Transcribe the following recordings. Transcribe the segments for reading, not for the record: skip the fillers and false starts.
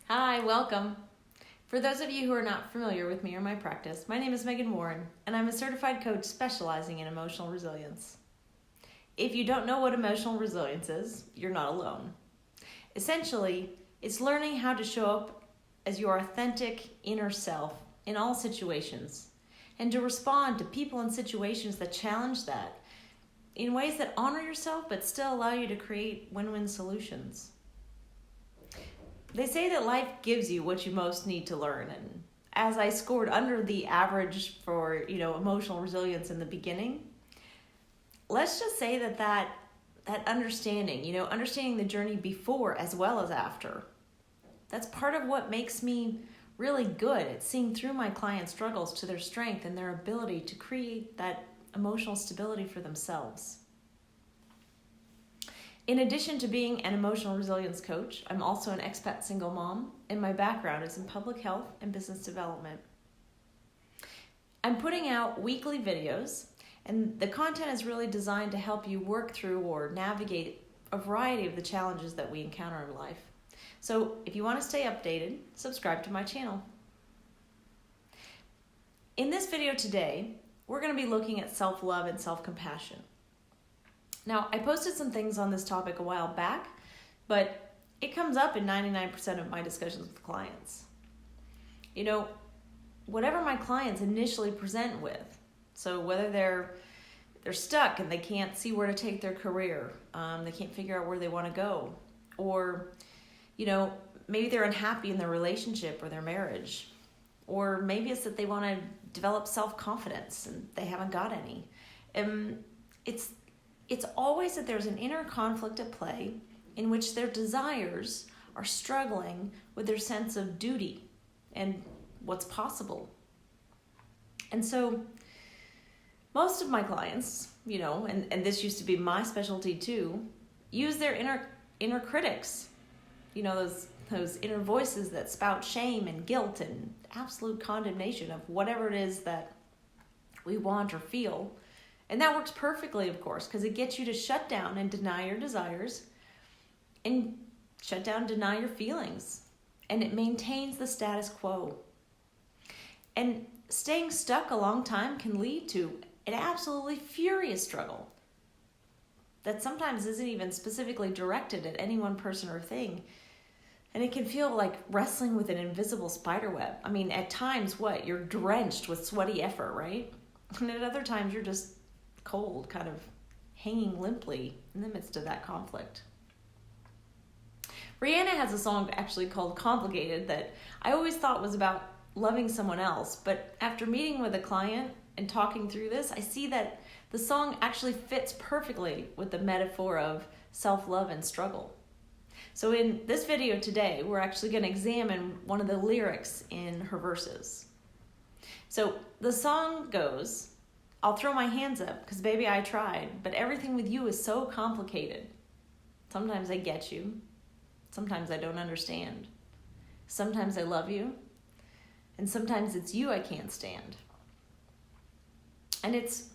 Hi, welcome. For those of you who are not familiar with me or my practice, my name is Megan Warren, and I'm a certified coach specializing in emotional resilience. If you don't know what emotional resilience is, you're not alone. Essentially, it's learning how to show up as your authentic inner self in all situations, and to respond to people and situations that challenge that in ways that honor yourself but still allow you to create win-win solutions. They say that life gives you what you most need to learn, and as I scored under the average for, emotional resilience in the beginning, let's just say that understanding, understanding the journey before as well as after, that's part of what makes me really good at seeing through my clients' struggles to their strength and their ability to create that emotional stability for themselves. In addition to being an emotional resilience coach, I'm also an expat single mom, and my background is in public health and business development. I'm putting out weekly videos, and the content is really designed to help you work through or navigate a variety of the challenges that we encounter in life. So if you want to stay updated, subscribe to my channel. In this video today, we're going to be looking at self-love and self-compassion. Now, I posted some things on this topic a while back, but it comes up in 99% of my discussions with clients. Whatever my clients initially present with, so whether they're stuck and they can't see where to take their career, they can't figure out where they want to go, or, maybe they're unhappy in their relationship or their marriage, or maybe it's that they want to develop self-confidence and they haven't got any. It's always that there's an inner conflict at play in which their desires are struggling with their sense of duty and what's possible. And so most of my clients, and this used to be my specialty too, use their inner critics, those inner voices that spout shame and guilt and absolute condemnation of whatever it is that we want or feel. And that works perfectly, of course, because it gets you to shut down and deny your desires and shut down and deny your feelings. And it maintains the status quo. And staying stuck a long time can lead to an absolutely furious struggle that sometimes isn't even specifically directed at any one person or thing. And it can feel like wrestling with an invisible spider web. I mean, at times, you're drenched with sweaty effort, right? And at other times, you're just cold, kind of hanging limply in the midst of that conflict. Rihanna has a song actually called Complicated that I always thought was about loving someone else, but after meeting with a client and talking through this, I see that the song actually fits perfectly with the metaphor of self-love and struggle. So in this video today, we're actually going to examine one of the lyrics in her verses. So the song goes, "I'll throw my hands up, because baby I tried, but everything with you is so complicated. Sometimes I get you, sometimes I don't understand. Sometimes I love you, and sometimes it's you I can't stand." And it's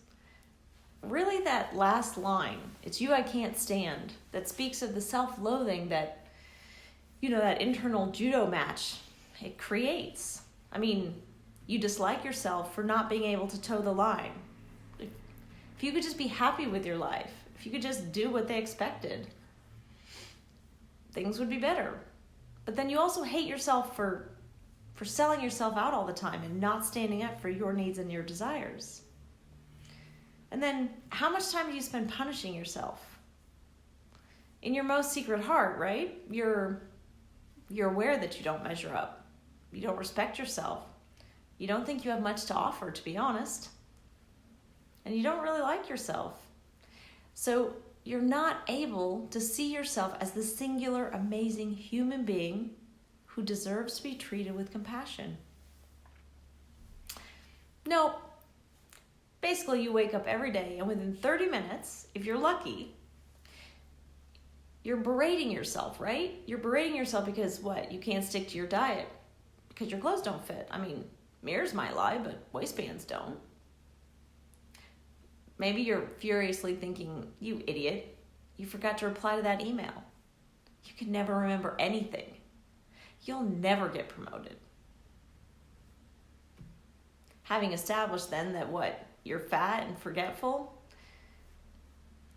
really that last line, "it's you I can't stand," that speaks of the self-loathing that, that internal judo match it creates. I mean, you dislike yourself for not being able to toe the line. If you could just be happy with your life, if you could just do what they expected, things would be better. But then you also hate yourself for selling yourself out all the time and not standing up for your needs and your desires. And then how much time do you spend punishing yourself? In your most secret heart, right? You're aware that you don't measure up. You don't respect yourself. You don't think you have much to offer, to be honest. And you don't really like yourself. So you're not able to see yourself as the singular, amazing human being who deserves to be treated with compassion. No. Basically, you wake up every day, and within 30 minutes, if you're lucky, you're berating yourself, right? You're berating yourself because what? You can't stick to your diet because your clothes don't fit. I mean, mirrors might lie, but waistbands don't. Maybe you're furiously thinking, "You idiot, you forgot to reply to that email. You could never remember anything." you'll never get promoted. Having established then that you're fat and forgetful,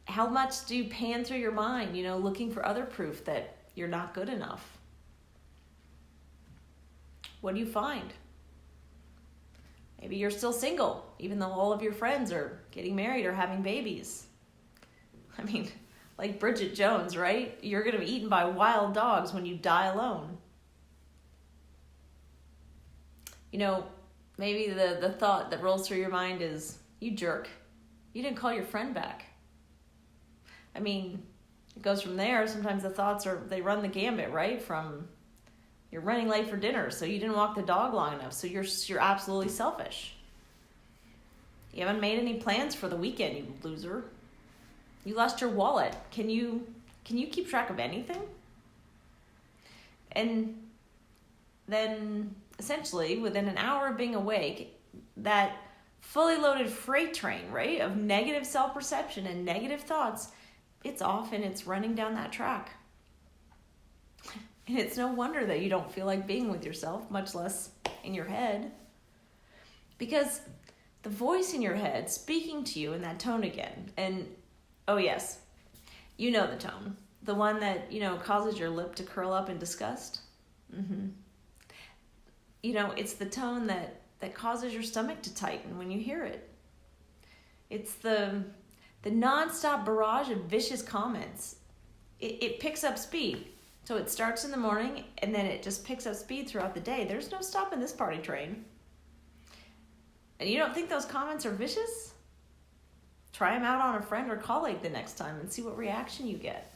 how much do you pan through your mind, looking for other proof that you're not good enough? What do you find? Maybe you're still single, even though all of your friends are getting married or having babies. I mean, like Bridget Jones, right? You're going to be eaten by wild dogs when you die alone. Maybe the thought that rolls through your mind is, you jerk, you didn't call your friend back. I mean, it goes from there. Sometimes the thoughts they run the gambit, right? From you're running late for dinner, so you didn't walk the dog long enough, so you're absolutely selfish. You haven't made any plans for the weekend, you loser. You lost your wallet. Can you keep track of anything? And then essentially within an hour of being awake, that fully loaded freight train, right, of negative self-perception and negative thoughts, it's off and it's running down that track. And it's no wonder that you don't feel like being with yourself, much less in your head. Because the voice in your head speaking to you in that tone again, and oh yes, you know the tone. The one that, causes your lip to curl up in disgust. Mm-hmm. It's the tone that causes your stomach to tighten when you hear it. It's the nonstop barrage of vicious comments. It picks up speed. So it starts in the morning and then it just picks up speed throughout the day. There's no stopping this party train. And you don't think those comments are vicious? Try them out on a friend or colleague the next time and see what reaction you get.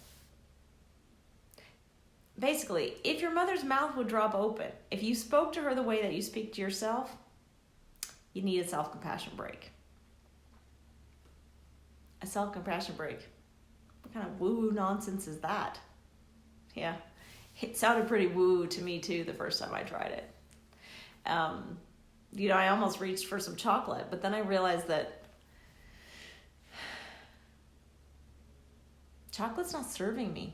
Basically, if your mother's mouth would drop open, if you spoke to her the way that you speak to yourself, you need a self-compassion break. A self-compassion break. What kind of woo-woo nonsense is that? Yeah, it sounded pretty woo to me too the first time I tried it. I almost reached for some chocolate, but then I realized that chocolate's not serving me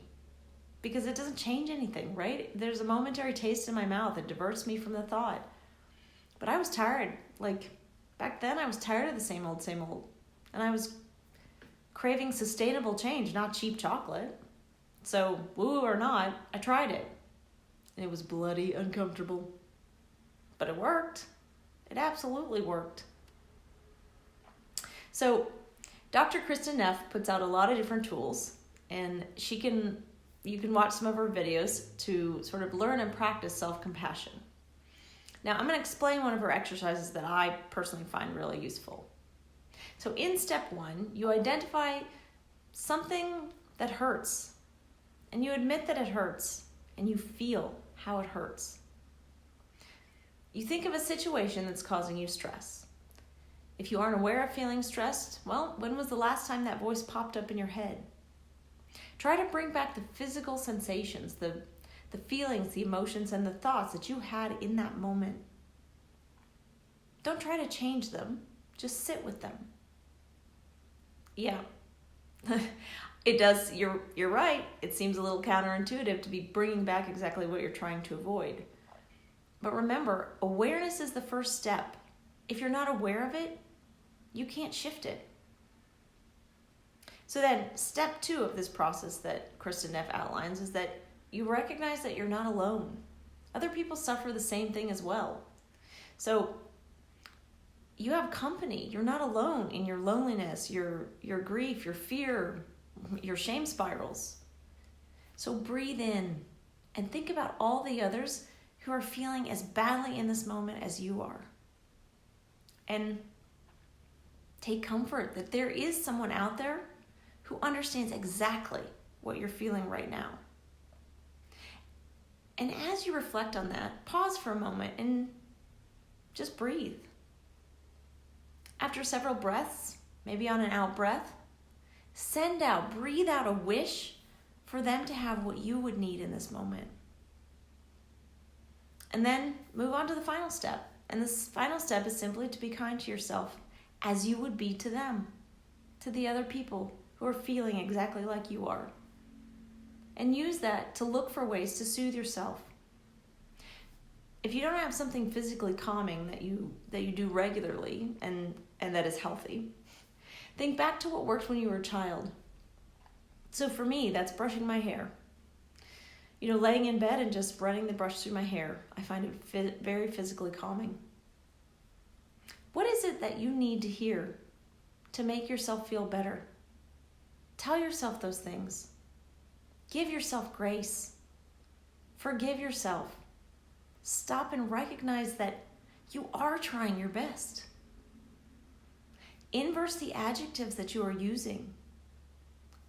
because it doesn't change anything, right? There's a momentary taste in my mouth that diverts me from the thought. But I was tired. Like back then I was tired of the same old. And I was craving sustainable change, not cheap chocolate. So, woo or not, I tried it. And it was bloody uncomfortable. But it worked. It absolutely worked. So, Dr. Kristen Neff puts out a lot of different tools, and you can watch some of her videos to sort of learn and practice self-compassion. Now, I'm going to explain one of her exercises that I personally find really useful. So, in step 1, you identify something that hurts. And you admit that it hurts, and you feel how it hurts. You think of a situation that's causing you stress. If you aren't aware of feeling stressed, well, when was the last time that voice popped up in your head? Try to bring back the physical sensations, the feelings, the emotions, and the thoughts that you had in that moment. Don't try to change them, just sit with them. Yeah. It does, you're right. It seems a little counterintuitive to be bringing back exactly what you're trying to avoid. But remember, awareness is the first step. If you're not aware of it, you can't shift it. So then, step 2 of this process that Kristen Neff outlines is that you recognize that you're not alone. Other people suffer the same thing as well. So you have company. You're not alone in your loneliness, your grief, your fear, your shame spirals. So breathe in and think about all the others who are feeling as badly in this moment as you are. And take comfort that there is someone out there who understands exactly what you're feeling right now. And as you reflect on that, pause for a moment and just breathe. After several breaths, maybe on an out breath, breathe out a wish for them to have what you would need in this moment. And then move on to the final step. And this final step is simply to be kind to yourself as you would be to them, to the other people who are feeling exactly like you are. And use that to look for ways to soothe yourself. if you don't have something physically calming that you do regularly and that is healthy, think back to what worked when you were a child. So for me, that's brushing my hair. Laying in bed and just running the brush through my hair. I find it very physically calming. What is it that you need to hear to make yourself feel better? Tell yourself those things. Give yourself grace. Forgive yourself. Stop and recognize that you are trying your best. Inverse the adjectives that you are using.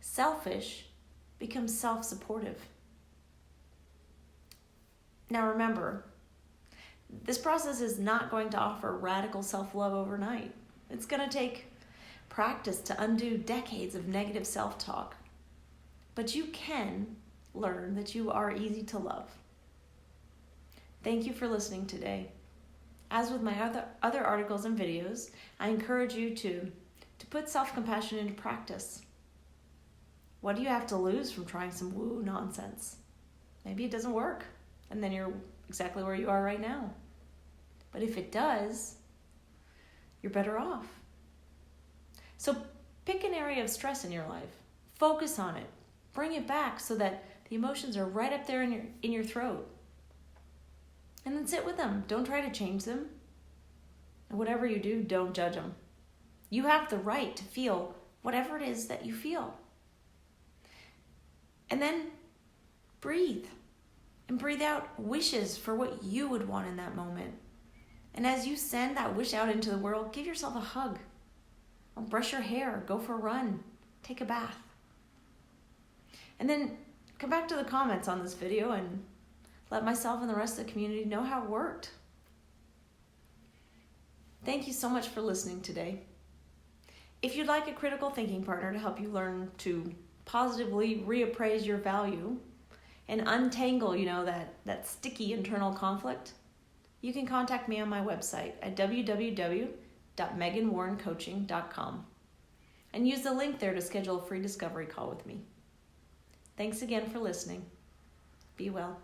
Selfish becomes self-supportive. Now remember, this process is not going to offer radical self-love overnight. It's going to take practice to undo decades of negative self-talk. But you can learn that you are easy to love. Thank you for listening today. As with my other articles and videos, I encourage you to put self-compassion into practice. What do you have to lose from trying some woo nonsense? Maybe it doesn't work, and then you're exactly where you are right now. But if it does, you're better off. So pick an area of stress in your life. Focus on it. Bring it back so that the emotions are right up there in your throat. And then sit with them. Don't try to change them. And whatever you do, don't judge them. You have the right to feel whatever it is that you feel. And then breathe. And breathe out wishes for what you would want in that moment. And as you send that wish out into the world, give yourself a hug. Or brush your hair, go for a run, take a bath. And then come back to the comments on this video and let myself and the rest of the community know how it worked. Thank you so much for listening today. If you'd like a critical thinking partner to help you learn to positively reappraise your value and untangle, that sticky internal conflict, you can contact me on my website at www.meganwarrencoaching.com and use the link there to schedule a free discovery call with me. Thanks again for listening. Be well.